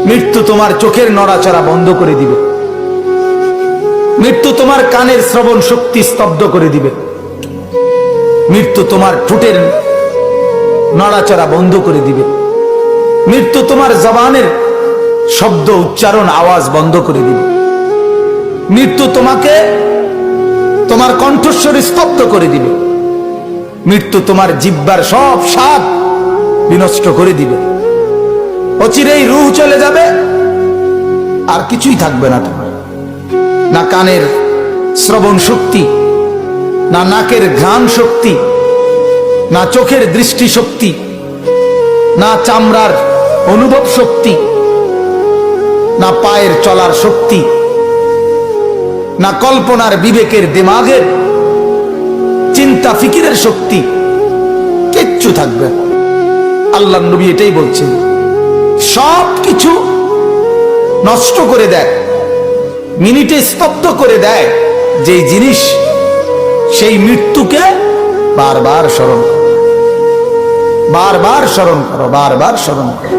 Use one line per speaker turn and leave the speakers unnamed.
মৃত্যু তোমার চোখের নড়াচড়া বন্ধ করে দিবে, মৃত্যু তোমার কানের শ্রবণ শক্তি স্তব্ধ করে দিবে, মৃত্যু তোমার ঠোঁটের নড়াচড়া বন্ধ করে দিবে, মৃত্যু তোমার জবানের শব্দ উচ্চারণ আওয়াজ বন্ধ করে দিবে, মৃত্যু তোমাকে তোমার কণ্ঠস্বর স্তব্ধ করে দিবে, মৃত্যু তোমার জিহ্বার সব স্বাদ বিনষ্ট করে দিবে। অচিরেই রূহ চলে যাবে, আর কিছুই থাকবে না তোমার, না কানের শ্রবণ শক্তি, না নাকের ঘ্রাণ শক্তি, না চোখের দৃষ্টি শক্তি, না চামড়ার অনুভব শক্তি, না পায়ের চলার শক্তি, না কল্পনার বিবেকের দিমাগের চিন্তা ফিকিরের শক্তি, কিচ্ছু থাকবে না। আল্লাহর নবী এটাই বলছেন, সব কিছু নষ্ট করে দেয়, মিনিটে স্তব্ধ করে দেয় যেই জিনিস, সেই মৃত্যুকে বারবার স্মরণ করো, বারবার স্মরণ করো, বারবার স্মরণ করো।